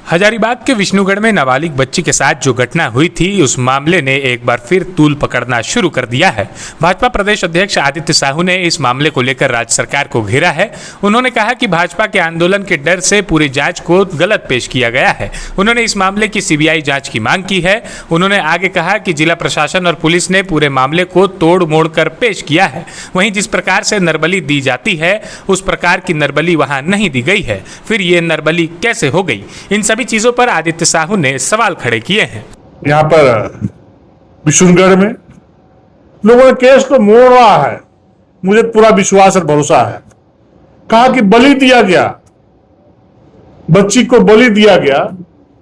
हजारीबाग के विष्णुगढ़ में नाबालिग बच्ची के साथ जो घटना हुई थी, उस मामले ने एक बार फिर तूल पकड़ना शुरू कर दिया है। भाजपा प्रदेश अध्यक्ष आदित्य साहू ने इस मामले को लेकर राज्य सरकार को घेरा है। उन्होंने कहा कि भाजपा के आंदोलन के डर से पूरी जांच को गलत पेश किया गया है। उन्होंने इस मामले की सीबीआई जांच की मांग की है। उन्होंने आगे कहा कि जिला प्रशासन और पुलिस ने पूरे मामले को तोड़ मोड़ कर पेश किया है। वहीं जिस प्रकार से नरबली दी जाती है, उस प्रकार की नरबली वहां नहीं दी गई है। फिर ये नरबली कैसे हो गई? इन सभी चीजों पर आदित्य साहू ने सवाल खड़े किए हैं। यहाँ पर विष्णुगढ़ में लोगों ने केस को मोड़ रहा है, मुझे पूरा विश्वास और भरोसा है। कहा कि बलि दिया गया, बच्ची को बलि दिया गया।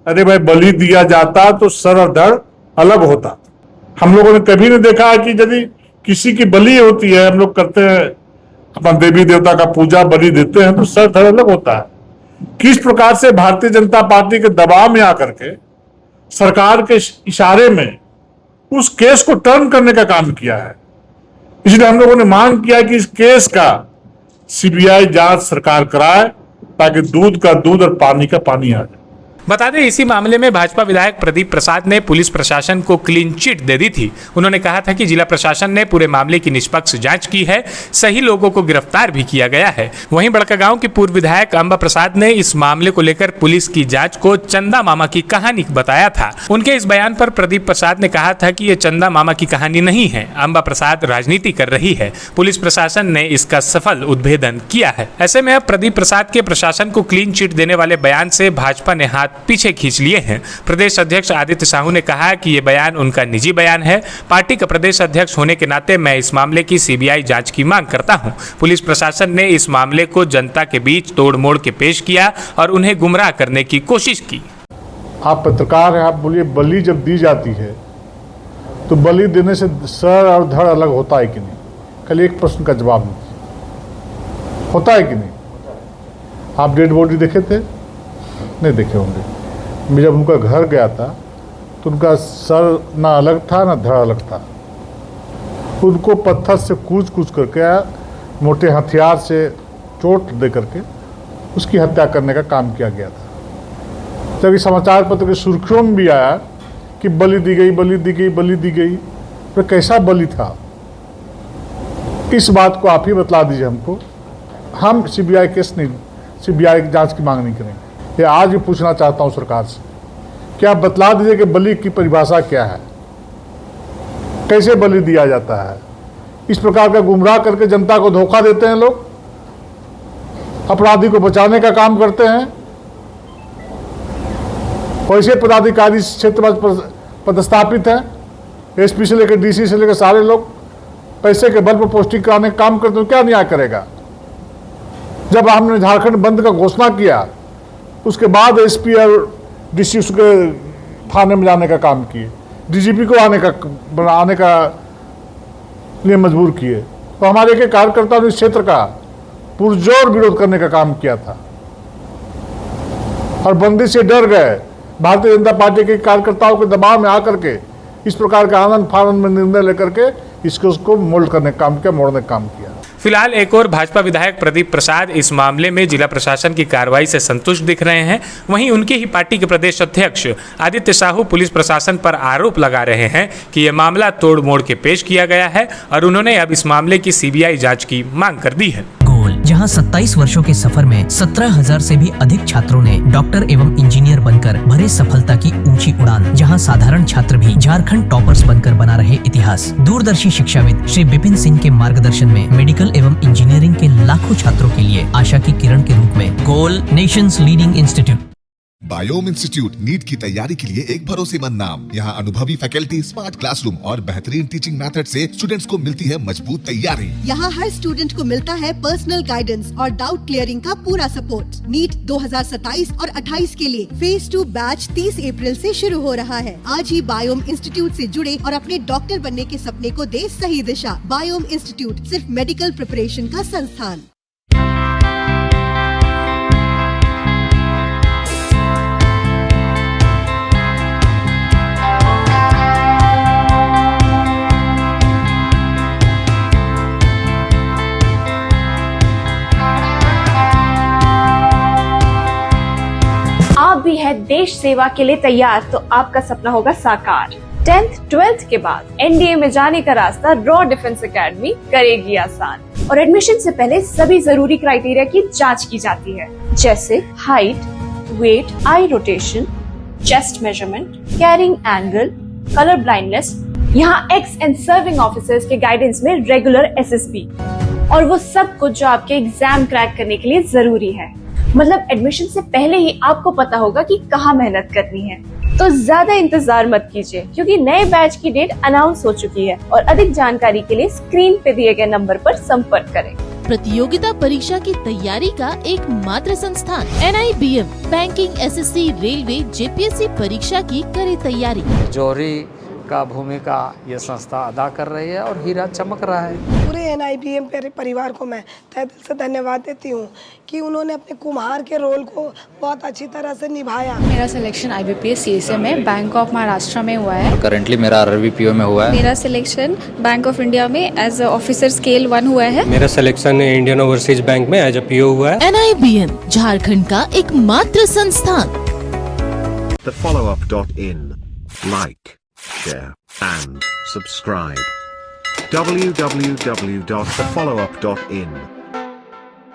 अरे भाई, बलि दिया जाता तो सर और धड़ अलग होता। हम लोगों ने कभी नहीं देखा कि यदि किसी की बलि होती है, हम लोग करते हैं अपना देवी देवता का पूजा, बलि देते हैं तो सर धड़ अलग होता है। किस प्रकार से भारतीय जनता पार्टी के दबाव में आकर के सरकार के इशारे में उस केस को टर्न करने का काम किया है। इसलिए हम लोगों ने मांग किया कि इस केस का सीबीआई जांच सरकार कराए, ताकि दूध का दूध और पानी का पानी आ जाए। बता दें, इसी मामले में भाजपा विधायक प्रदीप प्रसाद ने पुलिस प्रशासन को क्लीन चिट दे दी थी। उन्होंने कहा था कि जिला प्रशासन ने पूरे मामले की निष्पक्ष जांच की है, सही लोगों को गिरफ्तार भी किया गया है। वहीं बड़कागांव की पूर्व विधायक अंबा प्रसाद ने इस मामले को लेकर पुलिस की जांच को चंदा मामा की कहानी बताया था। उनके इस बयान पर प्रदीप प्रसाद ने कहा था कि ये चंदा मामा की कहानी नहीं है, अंबा प्रसाद राजनीति कर रही है। पुलिस प्रशासन ने इसका सफल उद्भेदन किया है। ऐसे में अब प्रदीप प्रसाद के प्रशासन को क्लीन चिट देने वाले बयान से भाजपा ने हाथ पीछे खींच लिए हैं। प्रदेश अध्यक्ष आदित्य साहू ने कहा कि ये बयान उनका निजी बयान है। पार्टी का प्रदेश अध्यक्ष होने के नाते मैं इस मामले की सीबीआई जांच की मांग करता हूं। पुलिस प्रशासन ने इस मामले को जनता के बीच तोड़ मोड़ के पेश किया और उन्हें गुमराह करने की कोशिश की। आप पत्रकार हैं, आप बोलिए बलि जब दी जाती है तो बलि देने से सर और धड़ अलग होता है कि नहीं? कल एक प्रश्न का जवाब नहीं होता है कि नहीं? आप डेड बॉडी देखे थे? नहीं देखे होंगे। मैं जब उनका घर गया था तो उनका सर ना अलग था ना धड़ अलग था। उनको पत्थर से कूच करके, मोटे हथियार से चोट दे करके उसकी हत्या करने का काम किया गया था। जब समाचार पत्र की सुर्खियों में भी आया कि बलि दी गई, बलि दी गई, बलि दी गई, तो कैसा बलि था? इस बात को आप ही बतला दीजिए हमको। हम सीबीआई केस नहीं, सीबीआई की जांच की मांग नहीं करेंगे। ये आज भी पूछना चाहता हूं सरकार से, क्या आप बतला दीजिए कि बलि की परिभाषा क्या है, कैसे बलि दिया जाता है? इस प्रकार का गुमराह करके जनता को धोखा देते हैं लोग, अपराधी को बचाने का काम करते हैं। वैसे पदाधिकारी इस क्षेत्र में पदस्थापित हैं, एसपी से लेकर डीसी से लेकर सारे लोग पैसे के बल पर पोस्टिंग कराने का काम करते हैं। क्या न्याय करेगा? जब हमने झारखंड बंद का घोषणा किया, उसके बाद एसपी और डीसी उसके थाने में जाने का काम किए, डीजीपी को आने का लिए मजबूर किए। तो हमारे के कार्यकर्ताओं ने इस क्षेत्र का पुरजोर विरोध करने का काम किया था और बंदी से डर गए। भारतीय जनता पार्टी के कार्यकर्ताओं के दबाव में आकर के इस प्रकार का आनंद फानंद में निर्णय लेकर के इसको मोल्ड करने का काम किया, मोड़ने का काम किया। फिलहाल एक और भाजपा विधायक प्रदीप प्रसाद इस मामले में जिला प्रशासन की कार्रवाई से संतुष्ट दिख रहे हैं। वहीं उनकी ही पार्टी के प्रदेश अध्यक्ष आदित्य साहू पुलिस प्रशासन पर आरोप लगा रहे हैं कि यह मामला तोड़ मोड़ के पेश किया गया है और उन्होंने अब इस मामले की सीबीआई जांच की मांग कर दी है। जहां 27 वर्षों के सफर में 17,000 से भी अधिक छात्रों ने डॉक्टर एवं इंजीनियर बनकर भरे सफलता की ऊंची उड़ान, जहां साधारण छात्र भी झारखंड टॉपर्स बनकर बना रहे इतिहास। दूरदर्शी शिक्षाविद श्री विपिन सिंह के मार्गदर्शन में मेडिकल एवं इंजीनियरिंग के लाखों छात्रों के लिए आशा की किरण के रूप में Goal nation's leading institute. Biome institute NEET की तैयारी के लिए एक भरोसेमंद नाम। यहाँ अनुभवी फैकल्टी, स्मार्ट क्लासरूम और बेहतरीन टीचिंग मेथड से स्टूडेंट्स को मिलती है मजबूत तैयारी। यहाँ हर स्टूडेंट को मिलता है पर्सनल गाइडेंस और डाउट क्लियरिंग का पूरा सपोर्ट। नीट 2027 और 28 के लिए फेज 2 बैच 30 अप्रैल से शुरू हो रहा है। आज ही बायोम इंस्टीट्यूट से जुड़े और अपने डॉक्टर बनने के सपने को दे सही दिशा। बायोम इंस्टीट्यूट सिर्फ मेडिकल प्रिपरेशन का संस्थान। भी है देश सेवा के लिए तैयार तो आपका सपना होगा साकार। 10th 12th के बाद एनडीए में जाने का रास्ता रॉ डिफेंस एकेडमी करेगी आसान। और एडमिशन से पहले सभी जरूरी क्राइटेरिया की जांच की जाती है, जैसे height, weight, eye rotation, chest measurement, carrying angle, colour blindness. यहाँ एक्स एंड सर्विंग ऑफिसर्स के गाइडेंस में रेगुलर एसएसबी और वो सब कुछ जो आपके एग्जाम क्रैक करने के लिए जरूरी है। मतलब एडमिशन से पहले ही आपको पता होगा कि कहाँ मेहनत करनी है। तो ज्यादा इंतजार मत कीजिए, क्योंकि नए बैच की डेट अनाउंस हो चुकी है और अधिक जानकारी के लिए स्क्रीन पे दिए गए नंबर पर संपर्क करें। प्रतियोगिता परीक्षा की तैयारी का एकमात्र संस्थान NIBM banking, SSC, railway, JPSC परीक्षा की करे तैयारी। जौहरी का भूमिका ये संस्था अदा कर रही है और हीरा चमक रहा है। पूरे NIBM परिवार को मैं तहे दिल से धन्यवाद देती हूँ कि उन्होंने अपने कुम्हार के रोल को बहुत अच्छी तरह से निभाया। मेरा सिलेक्शन IBPS CSA में बैंक ऑफ महाराष्ट्र में हुआ है। करंटली मेरा RRBPO में हुआ है। मेरा सिलेक्शन बैंक ऑफ इंडिया में एज ऑफिसर स्केल 1 हुआ है। मेरा सिलेक्शन इंडियन ओवरसीज बैंक में एज PO हुआ है। NIBM झारखंड का एकमात्र संस्थान। thefollowup.in like, share and subscribe. www.thefollowup.in